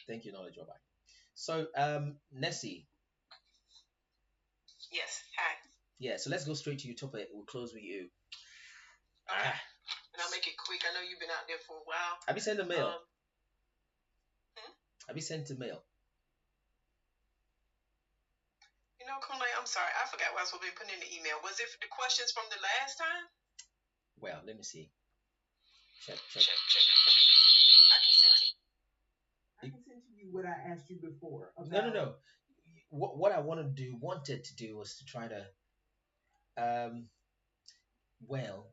Thank you, knowledge. Bye bye. So, Nessie. Yes. Hi. Yeah. So let's go straight to your topic. We'll close with you. Okay. And I'll make it quick. I know you've been out there for a while. Have you sent the mail? Hmm? Have you sent the mail? You know, Kunle, I'm sorry. I forgot what I was supposed to be putting in the email. Was it the questions from the last time? Well, let me see. Check. Check. I can send to I can send to you what I asked you before No. about. What I wanted to do was to try to um well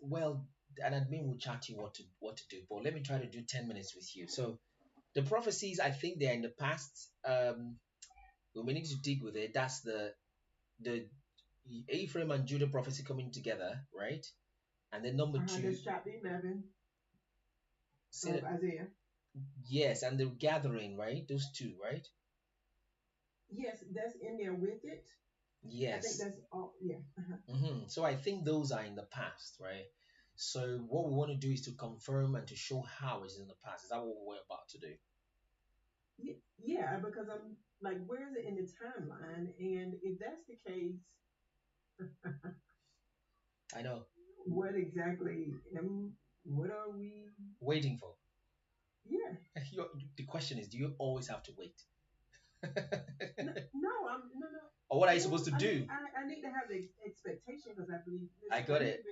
well, and admin will chat to you what to do, but let me try to do 10 minutes with you. So the prophecies, I think they're in the past. We need to dig with it. That's the Ephraim and Judah prophecy coming together, right? And then number two, That's chapter 11 say of that, Isaiah. yes, and the gathering, right? Those two, right? Yes, that's in there with it. I think Yes. that's all. Yeah. So I think those are in the past, right? So what we want to do is to confirm and to show how it's in the past. Is that what we're about to do? Yeah, because I'm like, where is it in the timeline? And if that's the case, I know. what exactly what are we? Waiting for. Yeah. The question is, do you always have to wait? No, no. Or what are you No, supposed to do? I need to have the expectation because I believe I got it.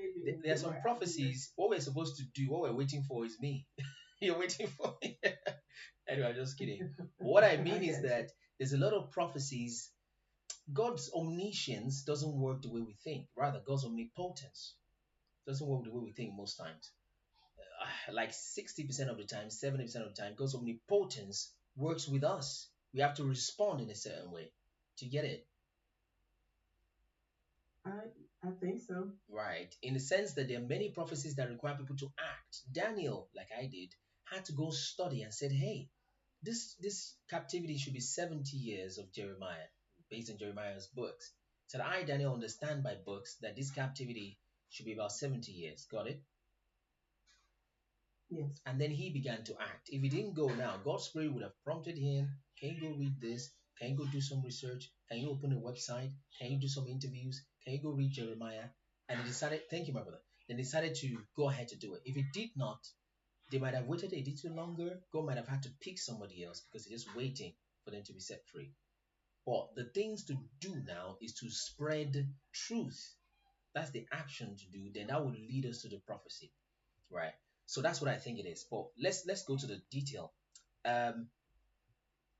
There are some prophecies. What we're supposed to do, what we're waiting for is me. You're waiting for me. Anyway, I'm just kidding. What I mean is that there's a lot of prophecies. God's omniscience doesn't work the way we think. Rather, God's omnipotence doesn't work the way we think most times. Like 60% of the time, 70% of the time, God's omnipotence works with us. We have to respond in a certain way to get it. I think so. Right. In the sense that there are many prophecies that require people to act. Daniel, like I did, had to go study and said, hey, this captivity should be 70 years of Jeremiah, based on Jeremiah's books. Said, I, Daniel, understand by books that this captivity should be about 70 years. Got it? Yes. And then he began to act. If he didn't go now, God's Spirit would have prompted him. Can you go read this? Can you go do some research? Can you open a website? Can you do some interviews? Can you go read Jeremiah? And he decided, thank you, my brother. Then decided to go ahead to do it. If he did not, they might have waited a little longer. God might have had to pick somebody else because they're just waiting for them to be set free. But the things to do now is to spread truth. That's the action to do. Then that will lead us to the prophecy, right? So that's what I think it is. But let's go to the detail. Um,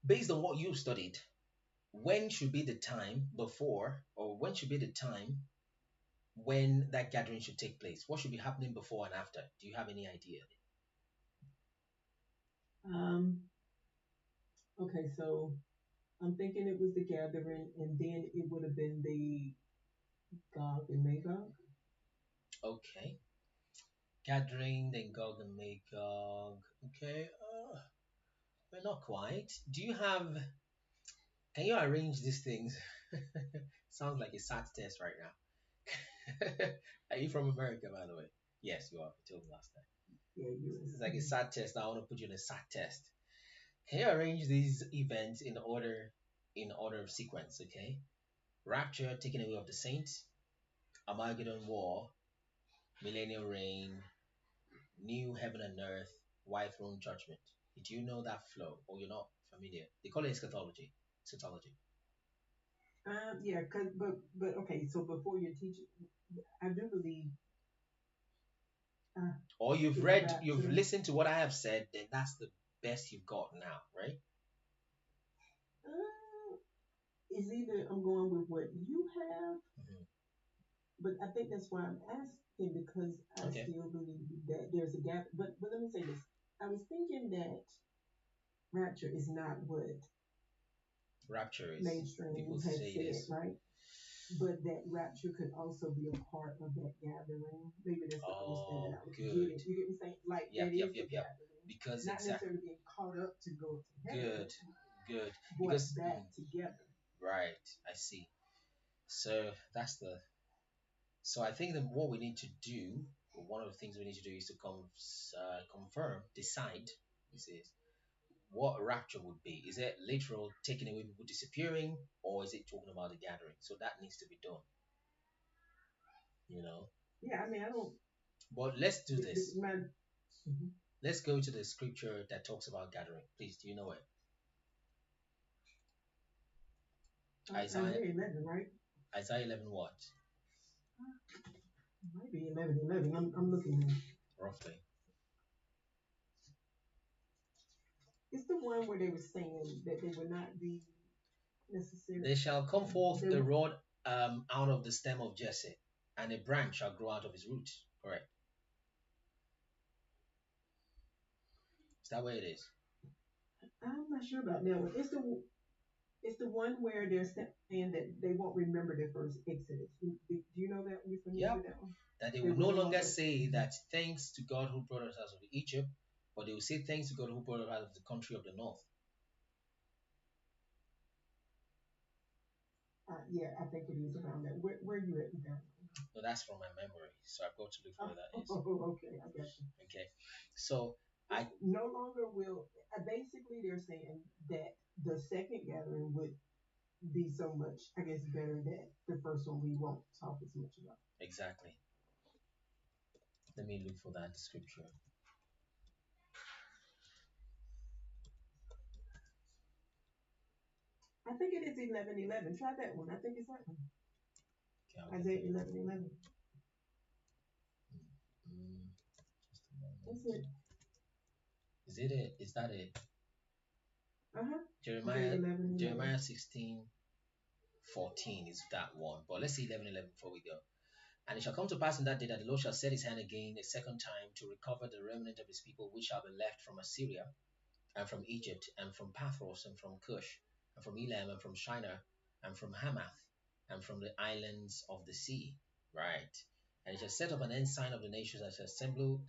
Based on what you've studied, when should be the time before, or when should be the time when that gathering should take place? What should be happening before and after? Do you have any idea? Um. Okay, so I'm thinking it was the gathering, and then it would have been the Gog and Magog. Okay. Gathering, then Gog and Magog. Okay. But not quite. Do you have? Can you arrange these things? Sounds like a SAT test right now. Are you from America, by the way? Yes, you are. You told me last time. Yeah, It's like a SAT test. I want to put you in a SAT test. Can you arrange these events in order of sequence? Okay. Rapture, taking away of the saints, Armageddon war, millennial reign, new heaven and earth, white throne judgment. Did you know that flow, or you're not familiar? They call it eschatology. Eschatology. Yeah, but okay. So before you teach, I do believe. Or you've Rapture. listened to what I have said, then that's the best you've got now, right? Is either I'm going with what you have, Mhm. but I think that's why I'm asking because I Okay. still believe that there's a gap. But let me say this: I was thinking that rapture is not what Rapture is, mainstream people has say it said, is. right? But that rapture could also be a part of that gathering. Maybe that's the understanding Oh, I was good. getting. You get me saying? Like Yep, that yep, is the yep, yep. gathering, Because not exactly. necessarily being caught up to go to heaven, Good, good. but Because back together. right, I see. So that's the. So I think that what we need to do, or one of the things we need to do, is to confirm, decide. This is what rapture would be. Is it literal taking away, people disappearing, or is it talking about the gathering? So that needs to be done, you know. Yeah, I mean, I don't. But let's do this. My, mhm. Let's go to the scripture that talks about gathering. Please, do you know it? Isaiah Isaiah 11, right? Isaiah 11 what? Might be 11:11. I'm looking here. Roughly. It's the one where they were saying that they would not be necessary. There shall come forth They a would, rod out of the stem of Jesse, and a branch shall grow out of his root. Correct. Is that where it is? I'm not sure about that one. It's the one where they're saying that they won't remember their first Exodus. Do you know that? You familiar Yep. with that one? That they They will will no no longer longer. say that thanks to God who brought us out of Egypt, but they will say thanks to God who brought us out of the country of the north. Yeah, I think it is around that. Where you at with that? No, that's from my memory. So I've got to look for where that is. Okay, I got you. Okay. So I No longer will. Basically, they're saying that the second gathering would be so much, I guess, better that the first one we won't talk as much about. exactly. Let me look for that scripture. I think it is 11:11. Try that one. I think it's that one. Okay, I'll get Isaiah there. 11:11. Mm, just a That's moment. it. Is it it? Is that it? Isaiah Jeremiah 11:11. Jeremiah 16:14 is that one. But let's see 11:11 before we go. And it shall come to pass in that day that the Lord shall set his hand again a second time to recover the remnant of his people which shall be left from Assyria, and from Egypt, and from Pathros, and from Cush, and from Elam, and from Shinar, and from Hamath, and from the islands of the sea. Right. And he shall set up an ensign of the nations, and shall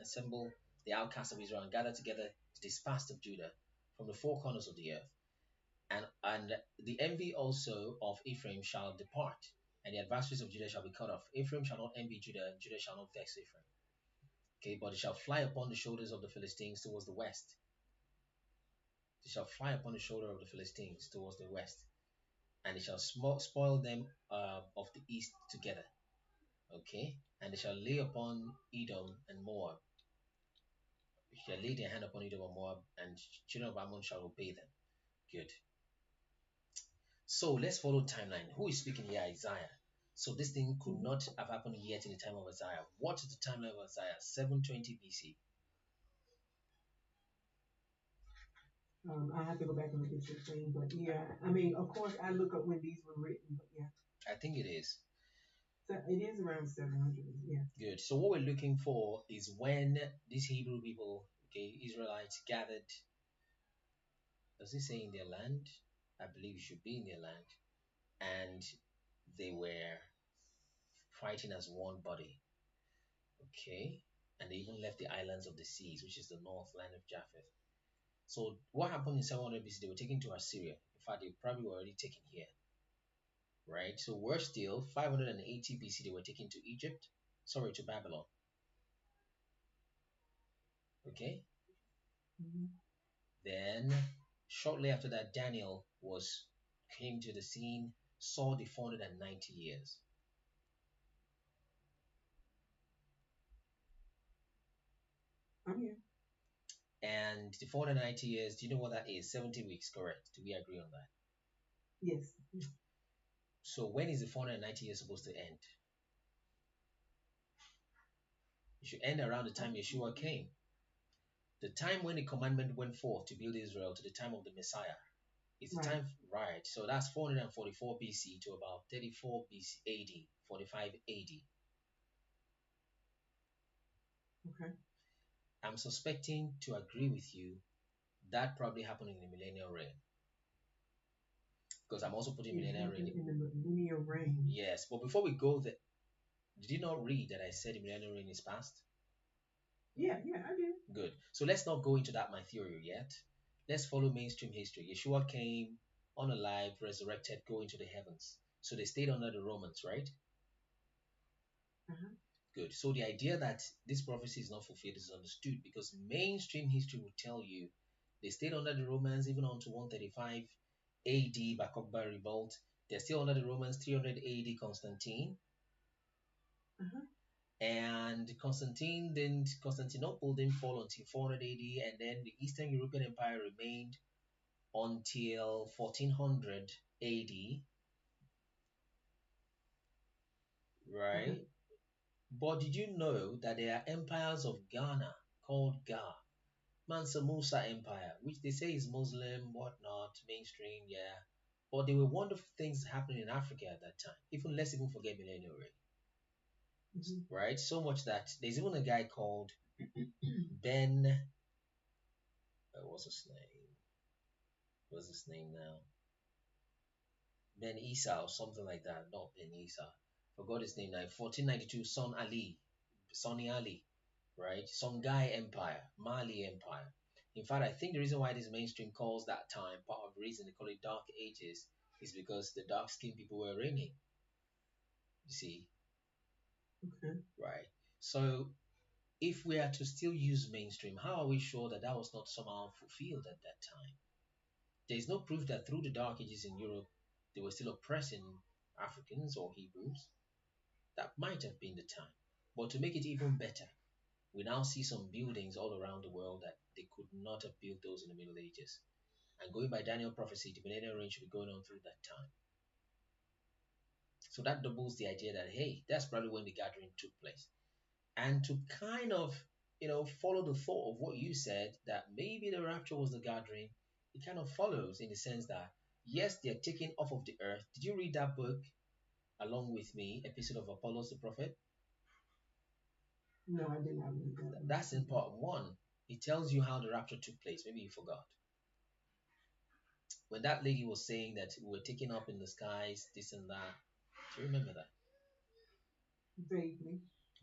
assemble the outcasts of Israel, and gather together the dispersed of Judah from the four corners of the earth. And the envy also of Ephraim shall depart, and the adversaries of Judah shall be cut off. Ephraim shall not envy Judah, and Judah shall not vex Ephraim. Okay, but it shall fly upon the shoulders of the Philistines towards the west. They shall fly upon the shoulder of the Philistines towards the west, and they shall spoil them of the east together. Okay, and they shall lay upon Edom and Moab. They shall lay their hand upon Edom and Moab, and children of Ammon shall obey them. Good. So let's follow timeline. Who is speaking here? Isaiah. So this thing could Mhm. not have happened yet in the time of Isaiah. What is the timeline of Isaiah? 720 BC. I have to go back and look at your thing, but yeah, I mean, of course, I look up when these were written, but yeah, I think it is. so it is around 700. Yeah. Good. So what we're looking for is when these Hebrew people, okay, Israelites gathered. Does it say in their land? I believe it should be in their land. And they were fighting as one body. Okay. And they even left the islands of the seas, which is the north land of Japheth. So what happened in 700 BC? They were taken to Assyria. In fact, they probably were already taken here, right? So worse still, 580 BC, they were taken to Egypt. Sorry, to Babylon. Okay. Hmm. Then shortly after that, Daniel was came to the scene, saw the 490 years. I'm here. And the 490 years, do you know what that is? 70 weeks, correct? Do we agree on that? Yes. So when is the 490 years supposed to end? It should end around the time Yeshua came. The time when the commandment went forth to build Israel to the time of the Messiah is the Right. time, right? So that's 444 BC to about 34 BC AD, 45 AD. Okay. I'm suspecting to agree with you that probably happened in the millennial reign because I'm also putting It millennial reign. happened in the millennial reign. Yes, but before we go there, did you not read that I said the millennial reign is past? Yeah, yeah, I did. Good. So let's not go into that my theory yet. Let's follow mainstream history. Yeshua came, unalive, resurrected, go into the heavens. So they stayed under the Romans, right? Uh-huh. Good. So the idea that this prophecy is not fulfilled is understood because mainstream history will tell you They stayed under the Romans even unto 135 AD, Bar Kokhba revolt. They're still under the Romans 300 AD, Constantine. Uh-huh. And Constantinople didn't fall until 400 AD, and then the Eastern European Empire remained until 1400 AD, Okay. right? But did you know that there are empires of Ghana called Ga? Mansa Musa Empire, which they say is Muslim, whatnot, mainstream, yeah. But there were wonderful things happening in Africa at that time. Even let's even forget millennial reign, Mm-hmm. right? So much that there's even a guy called Ben. What's his name? What's his name now? Ben Isa or something like that. Not Ben Isa. Forgot his name now. 1492, Son Ali, Sonny Ali, right? Songhai Empire, Mali Empire. In fact, I think the reason why this mainstream calls that time, part of the reason they call it Dark Ages, is because the dark skinned people were reigning. You see, Okay. right? So if we are to still use mainstream, how are we sure that that was not somehow fulfilled at that time? There is no proof that through the Dark Ages in Europe, they were still oppressing Africans or Hebrews. That might have been the time. But to make it even better, we now see some buildings all around the world that they could not have built those in the Middle Ages. And going by Daniel prophecy, the millennial reign should be going on through that time. So that doubles the idea that, hey, that's probably when the gathering took place. And to kind of, follow the thought of what you said, that maybe the rapture was the gathering, it kind of follows in the sense that, yes, they're taken off of the earth. Did you read that book along with me, Episode of Apollos the Prophet? No, I did not read that one. That's in part one. It tells you how the rapture took place. Maybe you forgot. When that lady was saying that we were taken up in the skies, this and that. Do you remember that? Vaguely.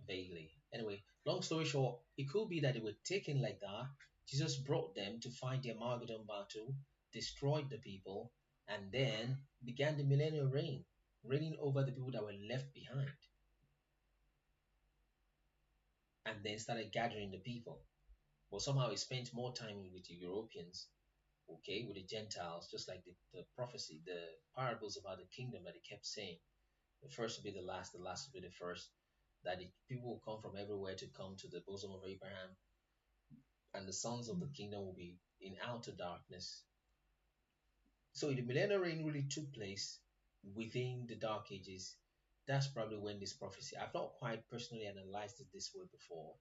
Vaguely. Anyway, long story short, it could be that they were taken like that. Jesus brought them to fight the Armageddon battle, destroyed the people, and then began the millennial reign, reigning over the people that were left behind, and then started gathering the people. But somehow he spent more time with the Europeans, okay, with the Gentiles, just like the prophecy, the parables about the kingdom that he kept saying. The first will be the last will be the first. That the people will come from everywhere to come to the bosom of Abraham, and the sons of the kingdom will be in outer darkness. So the millennial reign really took place within the dark ages. That's probably when this prophecy, I've not quite personally analyzed it this way before,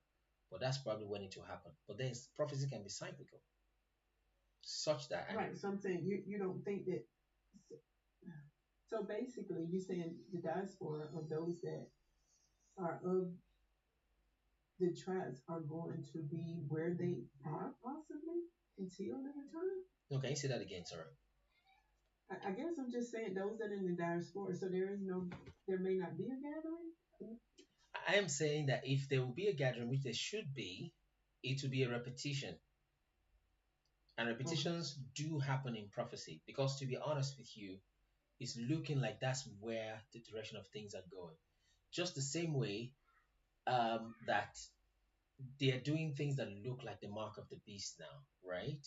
but that's probably when it will happen. But then prophecy can be cyclical, such that, and Right. So I'm saying you don't think that. So basically, you're saying the diaspora of those that are of the tribes are going to be where they are possibly until the return. no, can you say that again? Sorry. I guess I'm just saying those that are in the diaspora. So there may not be a gathering. I am saying that if there will be a gathering, which there should be, it will be a repetition. And Okay. repetitions do happen in prophecy because, to be honest with you, it's looking like that's where the direction of things are going. Just the same way that they are doing things that look like the mark of the beast now, right?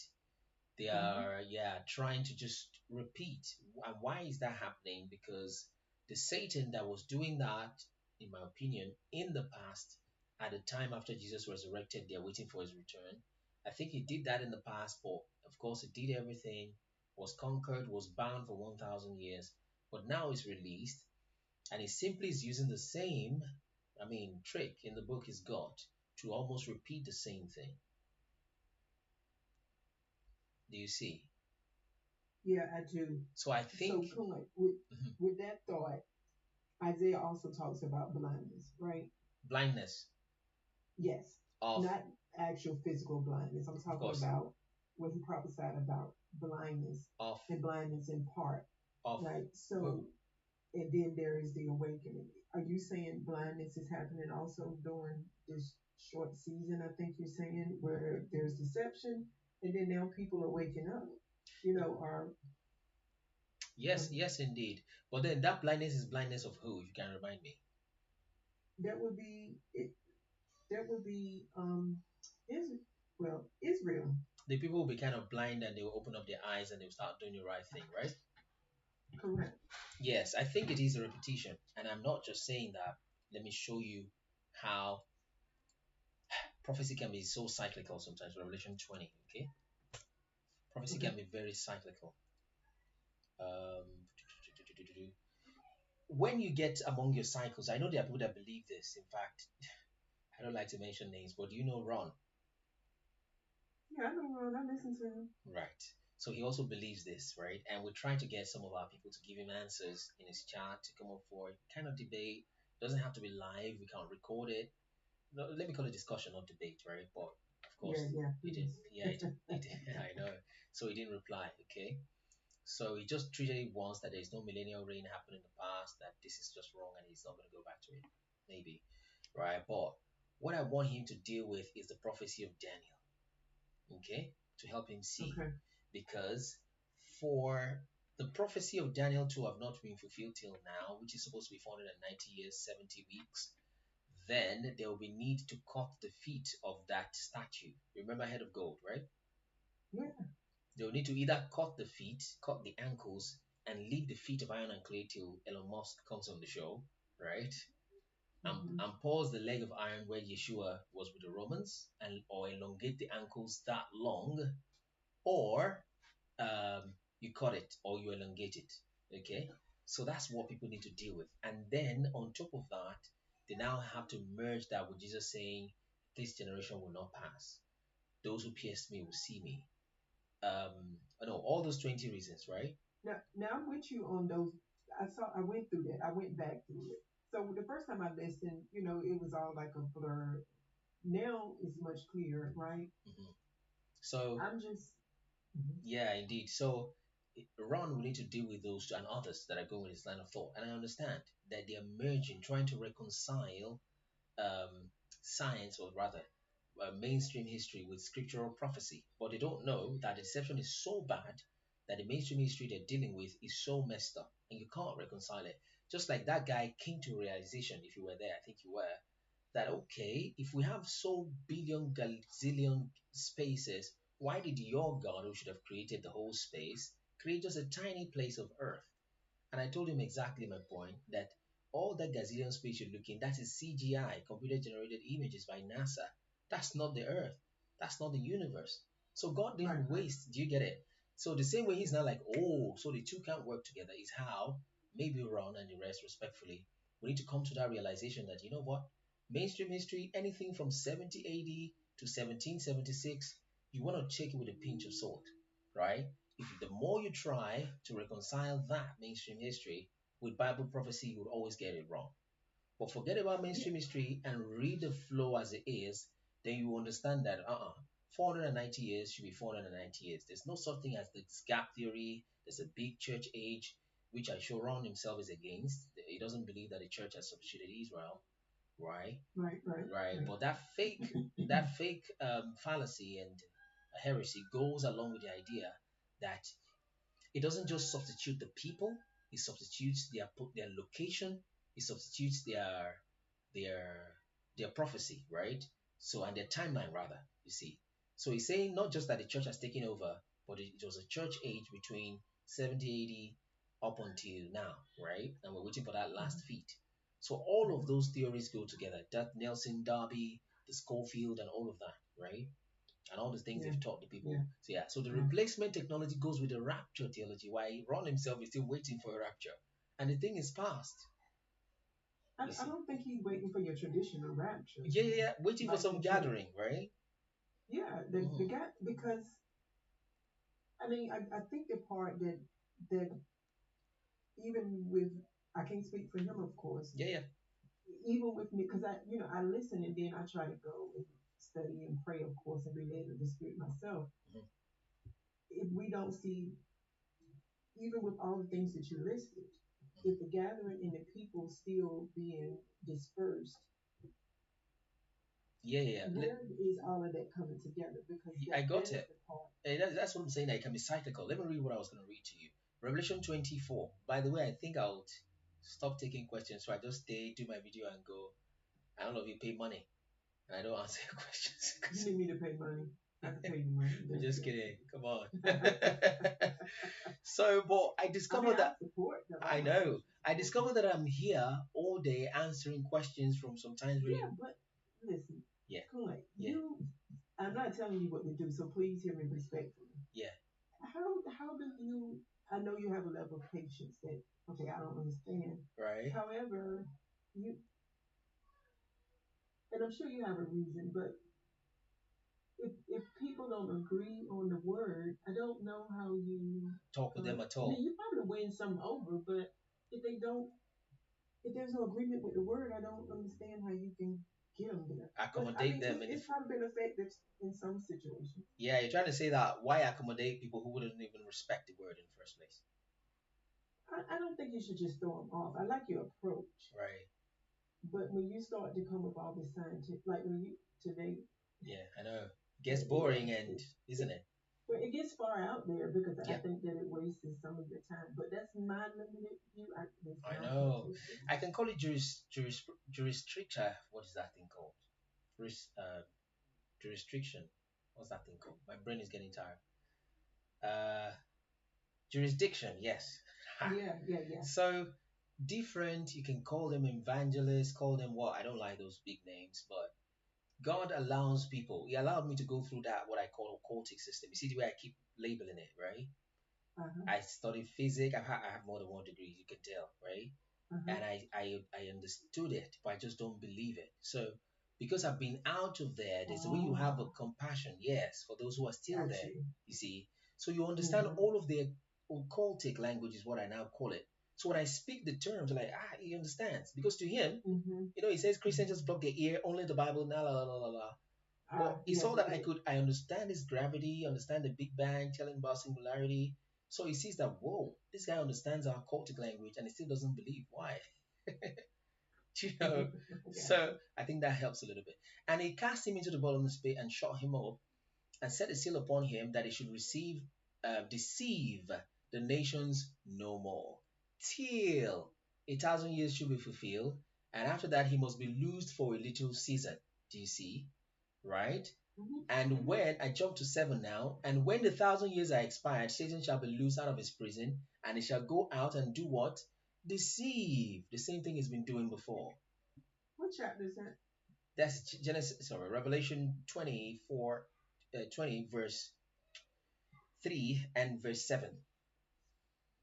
They Mm-hmm. are, yeah, trying to just repeat. And why is that happening? Because the Satan that was doing that, in my opinion, in the past, at the time after Jesus resurrected, they're waiting for his return. I think he did that in the past, but of course, he did everything, was conquered, was bound for 1,000 years, but now he's released, and he simply is using the same, trick in the book is got to almost repeat the same thing. Do you see? Yeah, I do. So I think So, Cohen, with mhm, with that thought, Isaiah also talks about blindness, right? blindness Yes, of not actual physical blindness. I'm of talking course about what he prophesied about blindness of and blindness in part, of right? who? So, and then there is the awakening. Are you saying blindness is happening also during this short season? I think you're saying where there's deception, and then now people are waking up. Are Yes, um, yes, indeed. But then that blindness is blindness of who? If you can remind me. that would be it. That would be is well Israel. the people will be kind of blind and they will open up their eyes and they'll start doing the right thing, right? Correct. Yes, I think it is a repetition. And I'm not just saying that. Let me show you how prophecy can be so cyclical sometimes. Revelation 20, okay? Prophecy Okay. can be very cyclical. Um, when you get among your cycles, I know there are people that believe this. In fact, I don't like to mention names, but do you know Ron? Yeah, I know Ron. I listen to him. Right. So he also believes this, right? And we're trying to get some of our people to give him answers in his chat to come up for kind of debate. It doesn't have to be live. We can't record it. No, let me call it discussion, not debate, right? But of Yeah, course, yeah, he didn't. please. Yeah, he did. I know. So he didn't reply. Okay. So he just treated it once that there is no millennial reign happened in the past, that this is just wrong and he's not going to go back to it. Maybe. Right. But what I want him to deal with is the prophecy of Daniel. Okay. To help him see. Okay. Because for the prophecy of Daniel to have not been fulfilled till now, which is supposed to be 490 years, 70 weeks, then there will be need to cut the feet of that statue. Remember head of gold, right? Yeah. They'll need to either cut the feet, cut the ankles, and leave the feet of iron and clay till Elon Musk comes on the show, right? Hmm. And pause the leg of iron where Yeshua was with the Romans, and or elongate the ankles that long, or you cut it or you elongate it. Okay, so that's what people need to deal with. And then on top of that, they now have to merge that with Jesus saying, "This generation will not pass. Those who pierced me will see me." No, all those 20 reasons, right? Now I'm with you on those. I went through that. I went back through it. So the first time I listened, it was all like a blur. Now it's much clearer, right? hmm So I'm just. Mhm. yeah, indeed. So Ron will need to deal with those and others that are going with this line of thought, and I understand that they are merging, trying to reconcile science, or rather mainstream history, with scriptural prophecy. But they don't know that the deception is so bad that the mainstream history they're dealing with is so messed up, and you can't reconcile it. Just like that guy came to realization, if you were there, I think you were, that okay, if we have so billion gazillion spaces, why did your God, who should have created the whole space, create just a tiny place of Earth? And I told him exactly my point, that all that gazillion space you're looking, that is CGI, computer generated images by NASA. That's not the Earth. That's not the universe. So God Right, didn't right. waste. Do you get it? So the same way he's not like, oh, so the two can't work together, is how maybe Ron and the rest, respectfully, we need to come to that realization that, you know what? Mainstream history, anything from 70 AD to 1776, you want to check it with a pinch of salt, right? If the more you try to reconcile that mainstream history with Bible prophecy, you would always get it wrong. But forget about Yeah. mainstream history and read the flow as it is, then you understand that 490 years should be 490 years. There's no such thing as the gap theory. There's a big church age, which I show Ron himself is against. He doesn't believe that the church has substituted Israel, right? Right, right, Right. right. But that fake fallacy and heresy goes along with the idea that it doesn't just substitute the people, it substitutes their location, it substitutes their their prophecy, right? So, and their timeline rather, you see. So he's saying not just that the church has taken over, but it was a church age between 70 80 up until now, right? And we're waiting for that last Mhm. feat. So all of Mhm. those theories go together. That Nelson Darby, the Schofield, and all of that, right? And all the things Yeah, they've taught the yeah, people. So yeah, so the yeah. replacement technology goes with the rapture theology. Why Ron himself is still waiting for a rapture, and the thing is past. You I see, don't think he's waiting for your traditional rapture, yeah, yeah, yeah, waiting for like some the church. gathering, right? Yeah, the Mm. guy, because I mean, I think the part that even with, I can't speak for him, of course. Yeah, yeah. Even with me, because I listen and then I try to go and study and pray, of course, and relate to the spirit myself. Mhm. If we don't see, even with all the things that you listed, if the gathering and the people still being dispersed, Yeah, yeah. where is all of that coming together? Because I that got is it. the part. That's what I'm saying. That it can be cyclical. Let me read what I was going to read to you. Revelation 24. By the way, I think I'll stop taking questions. So I just stay, do my video, and go. I don't know if you pay money, and I don't answer your questions. You 'Cause need me to pay money. I can pay you money. I'm That's just good. kidding. Come on. So, but I I mean, discovered I that support the I Bible. I know. definitely I support it. discovered that I'm here all day answering questions from sometimes Yeah, very, but listen, yeah, Clay, yeah, I'm not telling you what to do, so please hear me respectfully. yeah, How do you, I know you have a level of patience that, okay, I don't understand. right? However, you, and I'm sure you have a reason, but if people don't agree on the word, I don't know how you, Talk with them at I mean, all. you probably win some over, but if they don't, if there's no agreement with the word, I don't understand how you can get them there. But I Accommodate mean, them in the it's probably been effective in some situations. yeah, you're trying to say that why accommodate people who wouldn't even respect the word in the first place, I don't think you should just throw them off. I like your approach, right? but when you start to come with all this scientific, like when you today, Yeah, I know. Gets yeah, boring and isn't it? well, it gets far out there because I Yeah, think that it wastes some of your time. But that's my limited view. That's I my know. perspective. I can call it jurisdiction. What is that thing called? Juris, jurisdiction. What's that thing called? My brain is getting tired. Uh, jurisdiction. Yes. Ha. Yeah, yeah, yeah. So different. You can call them evangelists. Call them what? I don't like those big names, but God allows people. He allowed me to go through that what I call a cultic system. You see the way I keep labeling it, right? Uh huh. I studied physics. I have more than one degree. You can tell, right? Uh huh. And I understood it, but I just don't believe it. So because I've been out of there, there's a way you have a Oh, compassion, yes, for those who are still got there. you. You see, so you understand Mhm. all of their occultic language is what I now call it. So when I speak the terms, like he understands because to him, Mhm. he says Christians Mhm. just block their ear, only the Bible, la la la la la la. But it's Yeah, all they that do. I understand his gravity, understand the Big Bang, telling about singularity. So he sees that, whoa, this guy understands our cultic language and he still doesn't believe. Why? you know? Got So you. I think that helps a little bit. And he cast him into the bottomless pit and shut him up and set a seal upon him that he should deceive the nations no more, till 1,000 years should be fulfilled. And after that, he must be loosed for a little season. Do you see? Right? Mhm. And Mhm. when I jump to 7 now, and when the 1,000 years are expired, Satan shall be loosed out of his prison, and he shall go out and do what? Deceive. The same thing he's been doing before. What chapter is that? That's Genesis, sorry, Revelation 24, 20, verse 3 and verse 7.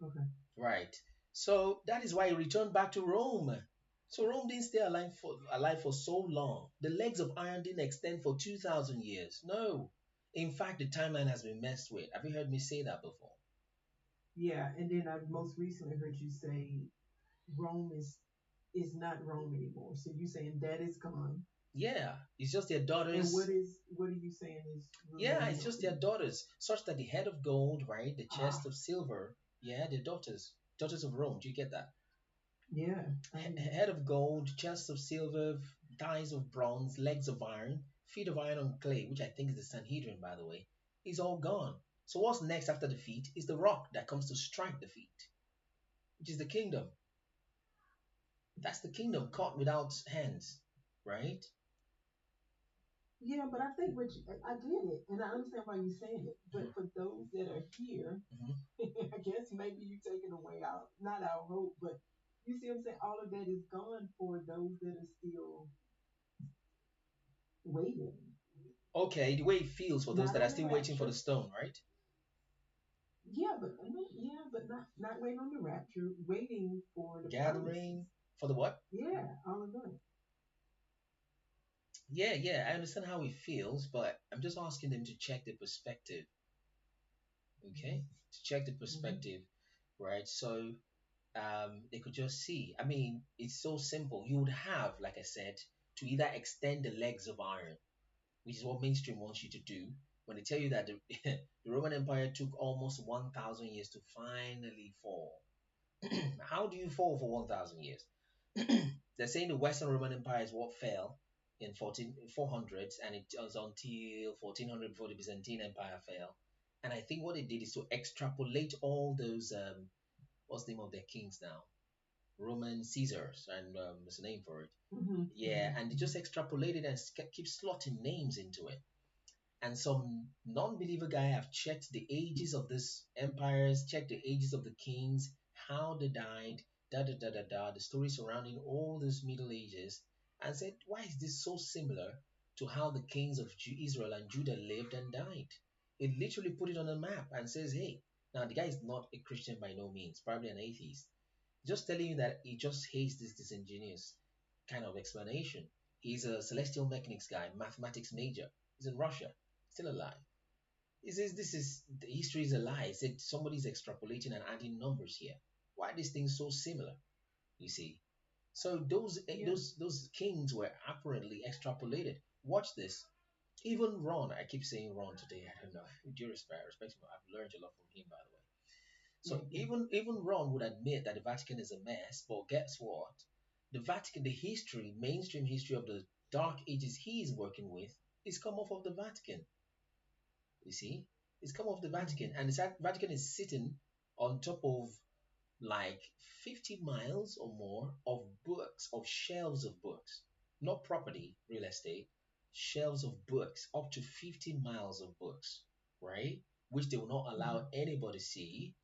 Okay. Right. So that is why he returned back to Rome. So Rome didn't stay alive for so long. The legs of iron didn't extend for 2,000 years. No. In fact, the timeline has been messed with. Have you heard me say that before? Yeah, and then I most recently heard you say Rome is not Rome anymore. So you saying that is gone. Yeah. It's just their And daughters. what are you saying is Yeah, remain it's over just their there? daughters. Such that the head of gold, right? The chest Ah, of silver. Yeah, their daughters. Daughters of Rome. Do you get that? yeah. I mean, Head of gold, chest of silver, thighs of bronze, legs of iron, feet of iron on clay, which I think is the Sanhedrin, by the way, is all gone. So what's next after the feet is the rock that comes to strike the feet, which is the kingdom. That's the kingdom caught without hands, right? yeah, but I think I get it, and I understand why you're saying it. But Mhm, for those that are here, mhm. I guess maybe you taking away our not our hope, but you see what I'm saying. All of that is gone for those that are still waiting, Okay, the way it feels for those not that are on the still waiting for the rapture. stone, right? Yeah, but not waiting on the rapture, waiting for the promises. Gathering for the what? Yeah, all of that. Yeah, yeah, I understand how it feels, but I'm just asking them to check the perspective, okay? To check the Mm-hmm. perspective, right? So they could just see. I mean, it's so simple. You would have, like I said, to either extend the legs of iron, which is what mainstream wants you to do. When they tell you that the, the Roman Empire took almost 1,000 years to finally fall. How do you fall for 1,000 years? They're saying the Western Roman Empire is what fell in 400s, and it was until 1400 before the Byzantine Empire fell. And I think what they did is to extrapolate all those, what's the name of their kings now? Roman Caesars, and there's a name for it. Mm-hmm. Yeah, Mm-hmm. and they just extrapolated and keep slotting names into it. And some non-believer guy have checked the ages of these empires, checked the ages of the kings, how they died, da da da da da, the story surrounding all these Middle Ages, and said, why is this so similar to how the kings of Israel and Judah lived and died? It literally put it on a map and says, hey, now the guy is not a Christian by no means, probably an atheist. Just telling you that he just hates this disingenuous kind of explanation. He's a celestial mechanics guy, mathematics major. He's in Russia, still alive. He says this is the history is a lie. He said somebody's extrapolating and adding numbers here. Why are these things so similar? You see. So those Yeah. those kings were apparently extrapolated. Watch this. Even Ron, I keep saying Ron today. I don't know. With due respect him, I've learned a lot from him, by the way. Yeah. So Yeah. even Ron would admit that the Vatican is a mess, but guess what? The Vatican, the history, mainstream history of the dark ages he is working with, is come off of the Vatican. You see, it's come off the Vatican, Hmm. and the Vatican is sitting on top of like 50 miles or more of books, of shelves of books, not property, real estate, shelves of books, up to 50 miles of books, right? Which they will not allow Hmm. anybody to see.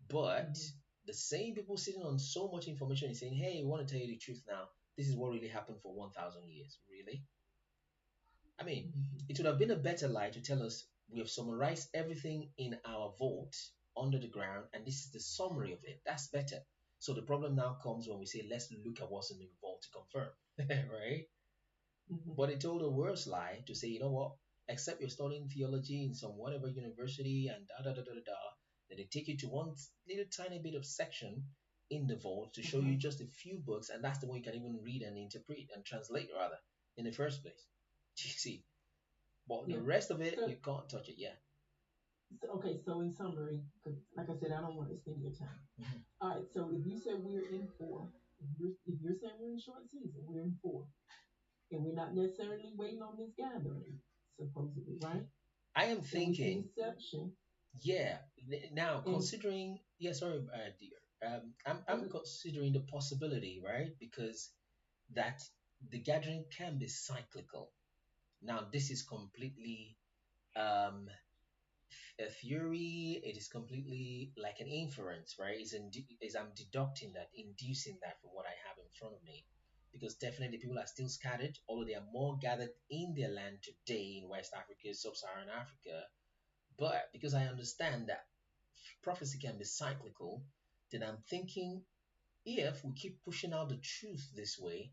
But Hmm. the same people sitting on so much information is saying, hey, we want to tell you the truth now. This is what really happened for 1,000 years. Really? I mean, Hmm. it would have been a better lie to tell us we have summarized everything in our vault under the ground, and this is the summary of it. That's better. So the problem now comes when we say, let's look at what's in the vault to confirm, right? Hmm. But it told a worse lie to say, you know what? Except you're studying theology in some whatever university and da da da da da da, then they take you to one little tiny bit of section in the vault to show Uh-huh. you just a few books, and that's the one you can even read and interpret and translate rather in the first place. You see, but the Yeah. rest of it, So, you can't touch it. Yeah. okay. So in summary, 'cause like I said, I don't want to spend your time. Mhm. All right. So if you said we're in four, if you're saying we're in short season, we're in four, and we're not necessarily waiting on this gathering, supposedly, right? I am And we see thinking, deception. yeah. Now, And considering, yeah, sorry, dear. I'm okay. considering the possibility, right? Because that the gathering can be cyclical. Now, this is completely um, a theory. It is completely like an inference, right? Is I'm deducting that, inducing that from what I have in front of me. Because definitely people are still scattered, although they are more gathered in their land today in West Africa, Sub-Saharan Africa. But because I understand that prophecy can be cyclical, then I'm thinking if we keep pushing out the truth this way,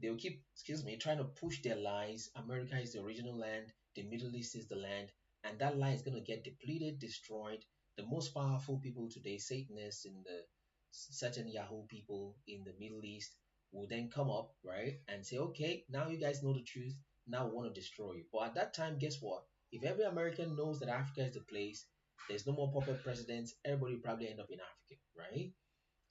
they'll keep, excuse me, trying to push their lies. America is the original land, the Middle East is the land, and that lie is going to get depleted, destroyed. The most powerful people today, Satanists and the certain Yahoo people in the Middle East, will then come up, right, and say, okay, now you guys know the truth. Now we want to destroy you. But at that time, guess what? If every American knows that Africa is the place, there's no more puppet presidents, everybody will probably end up in Africa, right?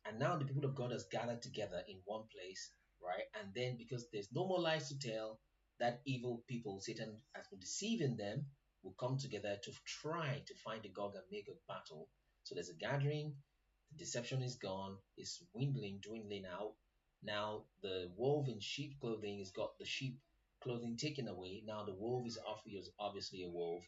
And now the people of God has gathered together in one place, right? And then because there's no more lies to tell, that evil people, Satan has been deceiving them, will come together to try to find the Gog and Magog battle. So there's a gathering, the deception is gone, it's dwindling, dwindling out. Now the wolf in sheep clothing has got the sheep clothing taken away. Now the wolf is obviously a wolf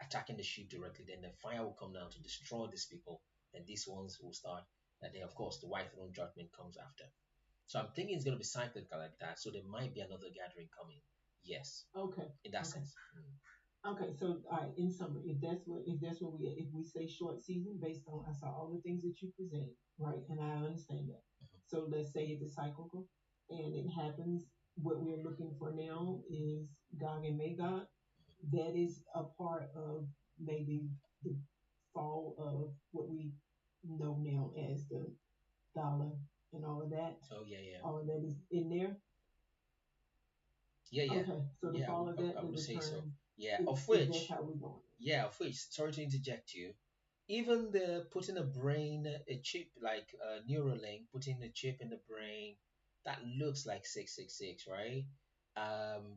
attacking the sheep directly. Then the fire will come down to destroy these people. And these ones will start. And then, of course, the white throne judgment comes after. So I'm thinking it's going to be cyclical like that. So there might be another gathering coming. Yes, Okay. in that Okay. sense. Okay, so all right, in summary, if that's what we if we say short season based on I saw all the things that you presented, right? And I understand that. So let's say it is cyclical and it happens what we're looking for now is Gog and Magog. That is a part of maybe the fall of what we know now as the dollar and all of that. Oh yeah, yeah, All of that is in there. yeah, yeah, Okay, so the yeah. fall of that, I the would say so. return Yeah, is of is that's which how we're going. Yeah, of which, sorry to interject you, even the putting a brain, a chip like a Neuralink, putting a chip in the brain, that looks like 666, right?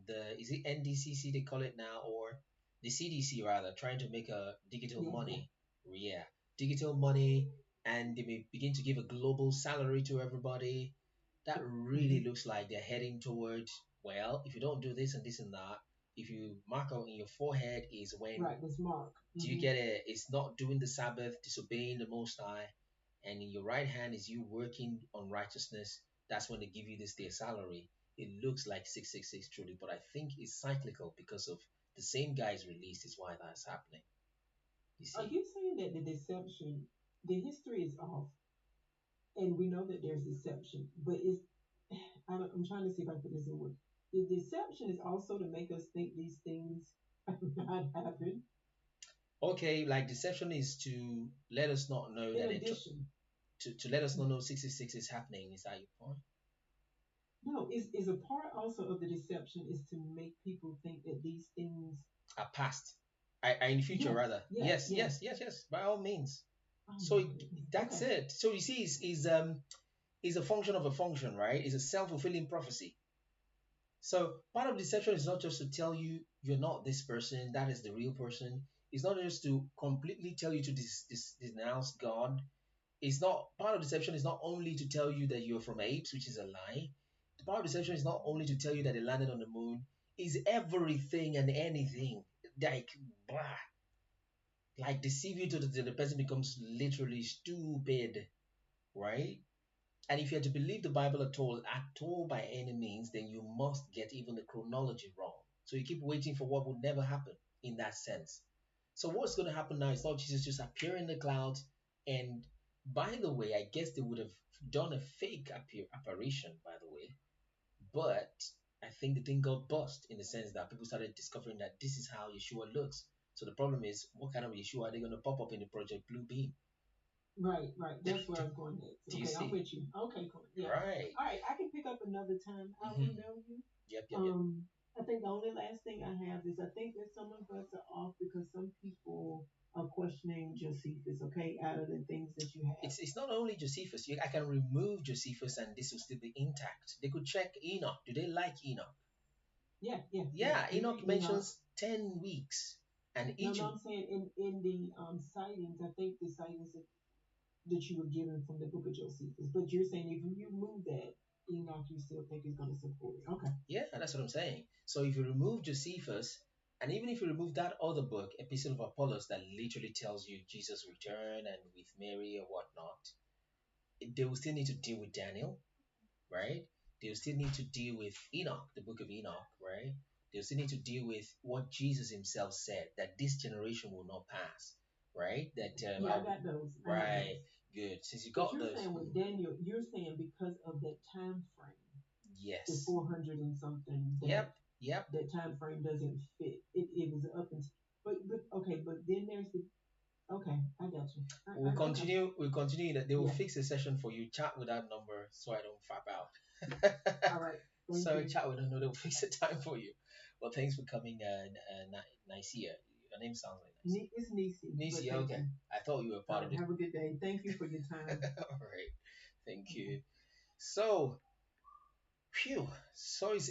The is it NDCC they call it now, or the CDC rather, trying to make a digital Yeah, yeah. money, yeah, digital money, and they may begin to give a global salary to everybody. That really Hmm. looks like they're heading towards, well, if you don't do this and this and that, If you mark out in your forehead is when, Right, this mark. do you get it? It's not doing the Sabbath, disobeying the Most High, and in your right hand is you working on righteousness. That's when they give you this their salary. It looks like 666 truly, but I think it's cyclical because of the same guys released is why that's happening. You Are see? you saying that the deception, the history is off, and we know that there's deception, but it's, I'm trying to see if I can put this in words. The deception is also to make us think these things have not happened. Okay, like deception is to let us not know In that addition, to let us not know 666 is happening. Is that your point? no, is a part also of the deception is to make people think that these things. A past. I in the future Yes, rather. yes, Yes, yes. yes, yes, yes. By all means. Oh So my it, goodness. that's Okay. it. So you see, is a function of a function, right? It's a self-fulfilling prophecy. So part of deception is not just to tell you you're not this person, that is the real person. It's not just to completely tell you to denounce God. It's not part of deception is not only to tell you that you're from apes, which is a lie. The part of deception is not only to tell you that they landed on the moon, is everything and anything. Like blah, like deceive you to the person becomes literally stupid, right? And if you're to believe the Bible at all by any means, then you must get even the chronology wrong. So you keep waiting for what would never happen in that sense. So what's going to happen now is Lord Jesus just appear in the clouds. And by the way, I guess they would have done a fake apparition, by the way. But I think the thing got bust in the sense that people started discovering that this is how Yeshua looks. So the problem is, what kind of Yeshua are they going to pop up in the Project Blue Beam? Right, right. That's where I was going next. Do you Okay, I'm see? with you. Okay, cool. Yeah. Right. All right, I can pick up another time. I'll Hmm. email you. Yep, yep, yep. Um, I think the only last thing I have is I think that some of us are off because some people are questioning Josephus, okay, out of the things that you have. It's not only Josephus. I can remove Josephus and this will still be intact. They could check Enoch. Do they like Enoch? Yeah, yeah, yeah. Yeah, We Enoch read Enoch. mentions 10 weeks. And No, each, no, I'm saying in the sightings, I think the sightings that you were given from the book of Josephus. But you're saying if you move that Enoch, you still think is going to support it. Okay. yeah, that's what I'm saying. So if you remove Josephus, and even if you remove that other book, Epistle of Apollos, that literally tells you Jesus' return and with Mary or whatnot, they will still need to deal with Daniel, right? They'll still need to deal with Enoch, the book of Enoch, right? They'll still need to deal with what Jesus himself said that this generation will not pass, right? That Yeah, I got those. I have right, those. good. Since you But got you're those, saying with Daniel, you're saying because of that time frame, the yes, 400 and something, that yep, yep. that time frame doesn't fit. It was up and but okay, but then there's the okay. I got you. Okay. We'll continue that they will Yeah. fix a session for you. Chat with that number so I don't fap out. All right. Thank So you. chat with them, no, they'll fix the time for you. Well, thanks for coming, Nicaea. Your name sounds like Nicaea. It's Nisi, but Nicaea, thank okay. you. I thought you were All part of right. the. Have a good day. Thank you for your time. All right. Thank Okay. you. So, phew. So it's